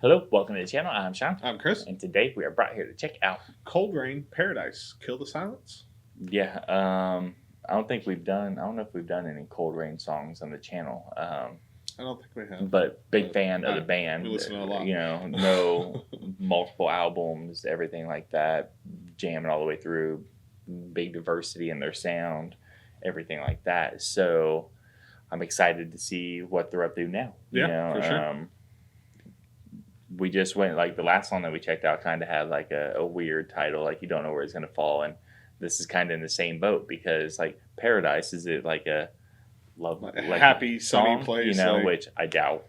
Hello, welcome to the channel. I'm Sean, I'm Chris. and today we are brought here to check out. Coldrain Paradise. Kill the Silence. Yeah, I don't think we've done. I don't know if we've done any Cold Rain songs on the channel. I don't think we have. But big fan of the we band. listen to a lot. You know multiple albums, everything like that, jamming all the way through. Big diversity in their sound, everything like that. So I'm excited to see what they're up to now. Yeah, for sure. We just went, like, the last song that we checked out kind of had like a weird title, like you don't know where it's going to fall, and this is kind of in the same boat because, like, Paradise, is it like a love, like happy sunny place, which I doubt,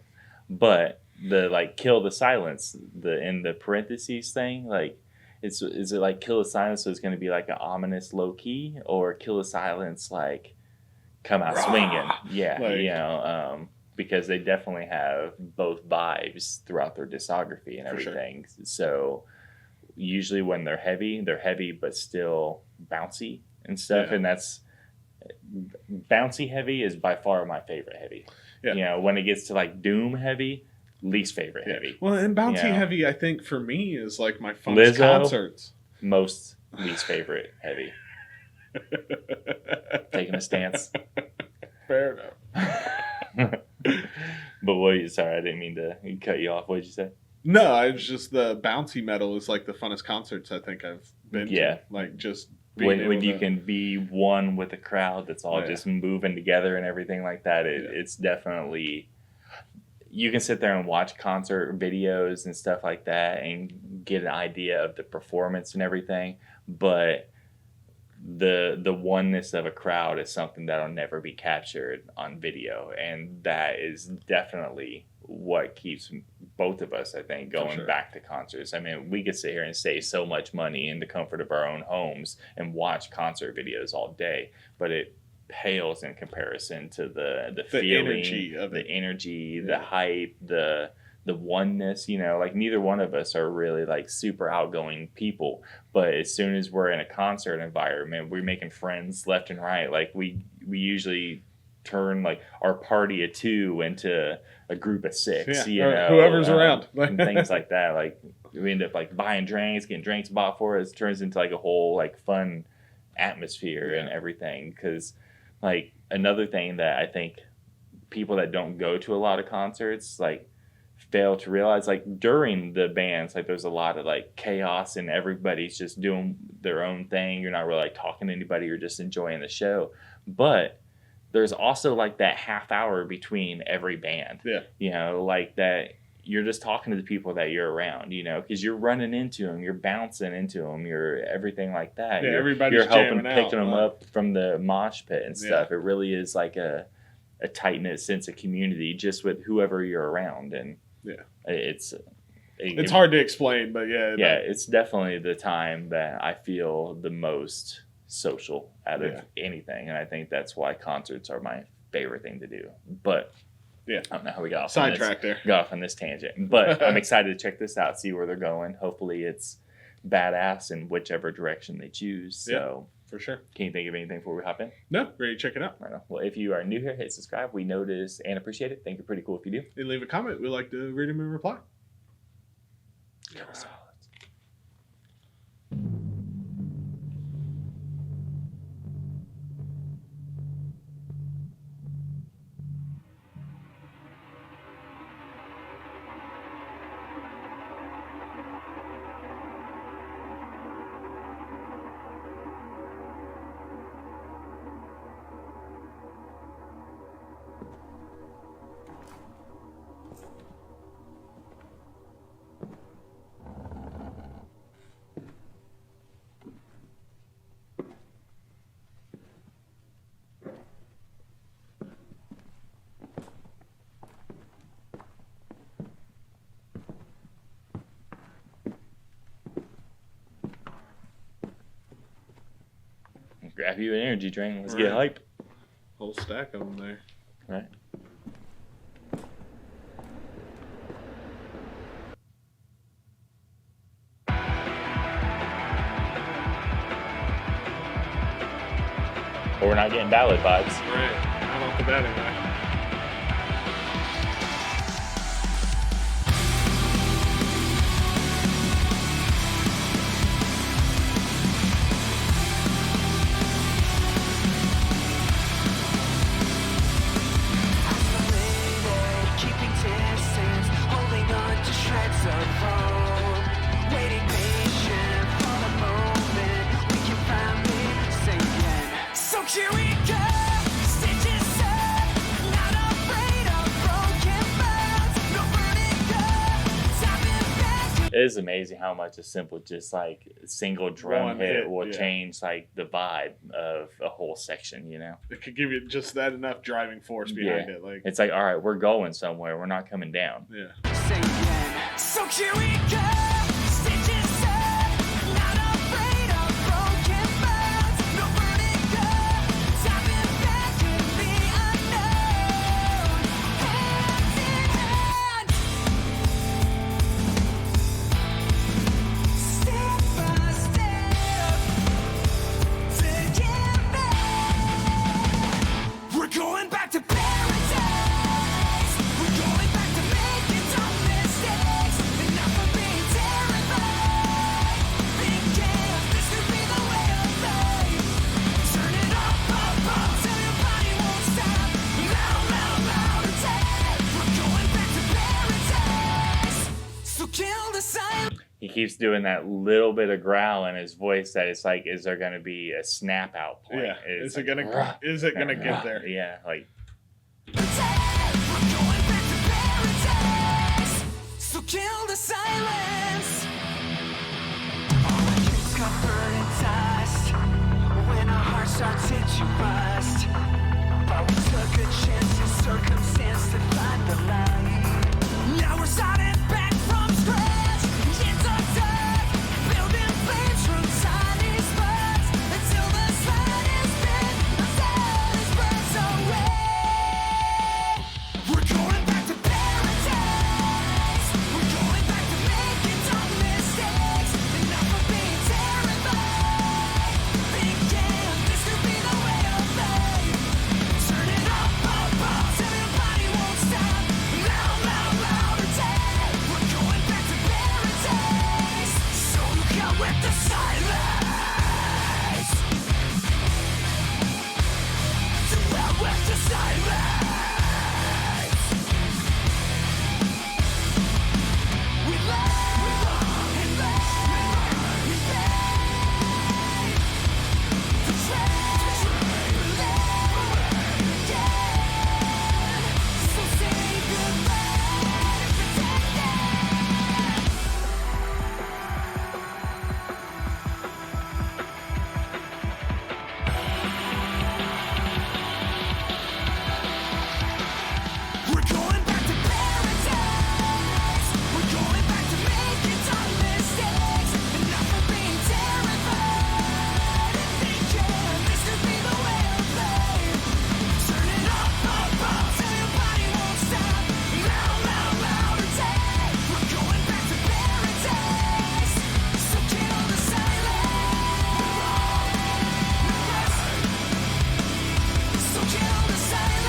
but the, like, Kill the Silence, in the parentheses thing, like, is it like Kill the Silence, so it's going to be like an ominous low key, or Kill the Silence like come out swinging? Because they definitely have both vibes throughout their discography and everything. Sure. So usually when they're heavy but still bouncy and stuff. Yeah. And that's bouncy heavy is by far my favorite heavy. Yeah. When it gets to like doom heavy, least favorite heavy. Well, and bouncy heavy, I think for me is like my funnest concerts. Most least favorite heavy. Taking a stance. Fair enough. But sorry, I didn't mean to cut you off. What did you say? No, it's just the bouncy metal is like the funnest concerts I think I've been to. Like just when you can be one with a crowd that's all just moving together and everything like that. It's definitely, you can sit there and watch concert videos and stuff like that and get an idea of the performance and everything, but the oneness of a crowd is something that'll never be captured on video, and that is definitely what keeps both of us, I think, going back to concerts. I mean, we could sit here and save so much money in the comfort of our own homes and watch concert videos all day, but it pales in comparison to the feeling, energy of the energy, the hype, the oneness. Like, neither one of us are really like super outgoing people, but as soon as we're in a concert environment, we're making friends left and right. Like, we usually turn like our party of 2 into a group of 6, whoever's around, and things like that. Like, we end up like buying drinks, getting drinks bought for us. It turns into like a whole like fun atmosphere and everything. Because, like, another thing that I think people that don't go to a lot of concerts like fail to realize, like, during the bands, like, there's a lot of like chaos and everybody's just doing their own thing. You're not really like talking to anybody, you're just enjoying the show. But there's also like that half hour between every band, like that you're just talking to the people that you're around, because you're running into them, you're bouncing into them, you're everything like that. Everybody's you're helping picking them up from the mosh pit and stuff. It really is like a tight-knit sense of community just with whoever you're around. And it's hard to explain, but it's definitely the time that I feel the most social out of anything, and I think that's why concerts are my favorite thing to do. But I don't know how we got off on this tangent, but I'm excited to check this out, see where they're going. Hopefully it's badass in whichever direction they choose. So for sure. Can you think of anything before we hop in? No, ready to check it out. Right on. Well, if you are new here, hit subscribe. We notice and appreciate it. Think you're pretty cool if you do. And leave a comment. We like to read them and reply. Grab you an energy drink. Let's get hype. Whole stack of them there. Right. But we're not getting ballad vibes. Right. Not off the bat anyway. It is amazing how much a simple, just like single drum One hit hit, will yeah. change like the vibe of a whole section. You know, It could give you just that enough driving force behind Yeah. it. Like it's like, all right, we're going somewhere. We're not coming down. yeah. Say again. So here we go. Stitches up. Not afraid of broken bones. No vertigo. Diving back in the unknown. Hands in hand. Step by step. Together. We're going back to paradise. We're going back to making dumb mistakes. Enough of being terrified. Thinking this could be the way of life. Turn it up, up, up, till your body won't stop. Loud, loud, loud attack. We're going back to paradise. So kill the silence. He keeps doing that little bit of growl in his voice that it's like, is there going to be a snap out point? Yeah. It's Is it gonna "Rah." get there? Yeah, like We're going back to paradise. So kill the silence. All our dreams got burned and dust. When our heart starts hit you rust. But we took a chance in circumstance to find the light. Now we're starting back from scratch. Into dark, building flames from tiny sparks until the sun is bent, the sun is burnt away. We're going back to paradise. We're going back to making dumb mistakes. Enough of being terrified. Thinking this could be the way of life. Turn it up, up, up, till your body won't stop. Loud, loud, loud attack. We're going back to paradise. So look out with the silence. To hell with the silence. We love and love, we pay the train, we live again. So say goodbye and pretend that. We're going back to paradise. We're going back to making dumb mistakes. Enough of being terrified and thinking this could be the way of life. Turn it up, up, up, till your body won't stop. Loud, loud, loud attack. We're going back to paradise. So kill the silence. So kill the silence.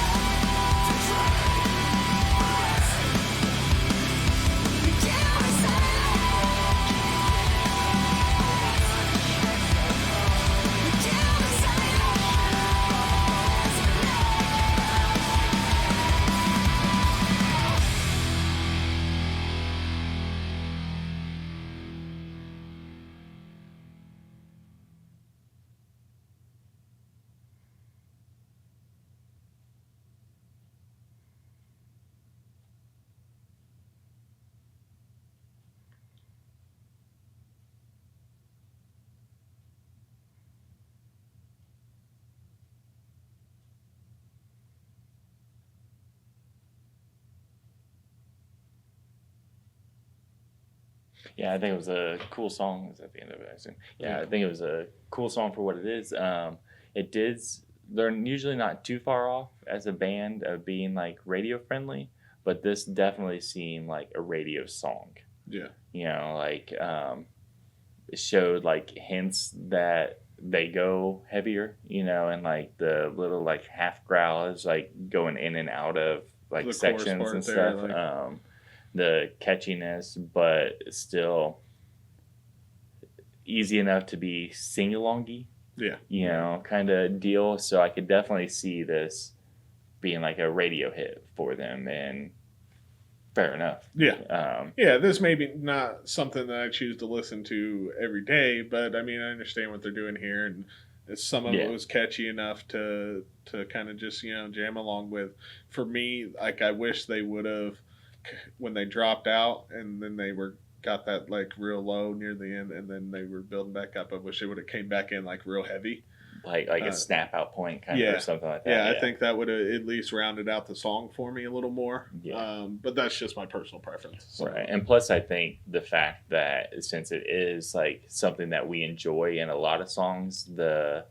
Yeah, I think it was a cool song. Is at the end of it, I assume. Yeah, I think it was a cool song for what it is. It did. They're usually not too far off as a band of being like radio friendly, but this definitely seemed like a radio song. Yeah. You know, like it showed like hints that they go heavier. You know, and like the little like half growl is like going in and out of like The chorus sections part and there, stuff. like- The catchiness, but still easy enough to be sing-alongy, Yeah. you know, kind of deal. So I could definitely see this being like a radio hit for them, and fair enough. Yeah. Yeah, this may be not something that I choose to listen to every day, but I mean, I understand what they're doing here, and some of it was catchy enough to kind of just, jam along with. For me, like, I wish they would have, when they dropped out and then they were got that like real low near the end, and then they were building back up. I wish they would have came back in like real heavy, like a snap out point kind of yeah, or something like that. yeah. I think that would have at least rounded out the song for me a little more. Yeah. But that's just my personal preference. So. Right, and plus I think the fact that since it is like something that we enjoy in a lot of songs, the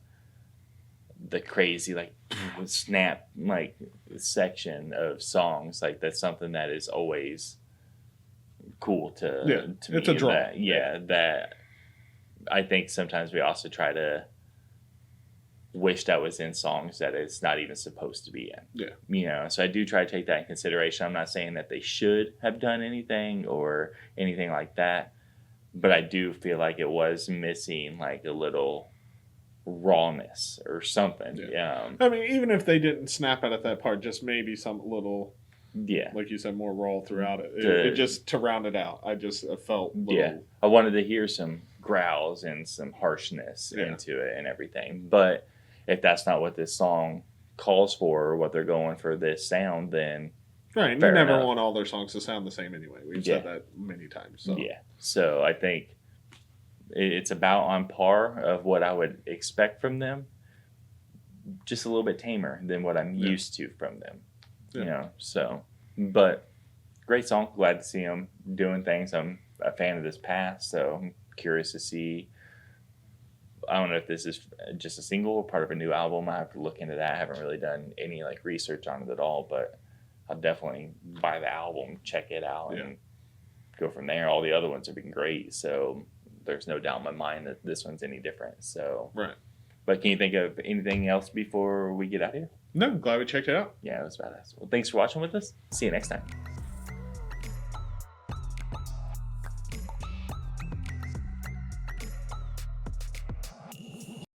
crazy like snap like section of songs, like that's something that is always cool to me. It's a draw. That I think sometimes we also try to wish that was in songs that it's not even supposed to be in. Yeah. So I do try to take that in consideration. I'm not saying that they should have done anything or anything like that, but I do feel like it was missing like a little rawness or something. I mean, even if they didn't snap out at that part, just maybe some little, yeah, like you said, more raw throughout it. It just to round it out. I just felt little, I wanted to hear some growls and some harshness into it and everything. But if that's not what this song calls for or what they're going for this sound, then right. You never want all their songs to sound the same anyway. We've said that many times. So. Yeah. So I think it's about on par of what I would expect from them, just a little bit tamer than what I'm used to from them. So, but great song. Glad to see them doing things. I'm a fan of this past, so I'm curious to see. I don't know if this is just a single or part of a new album. I have to look into that. I haven't really done any like research on it at all, but I'll definitely buy the album, check it out, and go from there. All the other ones have been great, so there's no doubt in my mind that this one's any different. So, right. But can you think of anything else before we get out of here? No, I'm glad we checked it out. Yeah, it was badass. Well, thanks for watching with us. See you next time.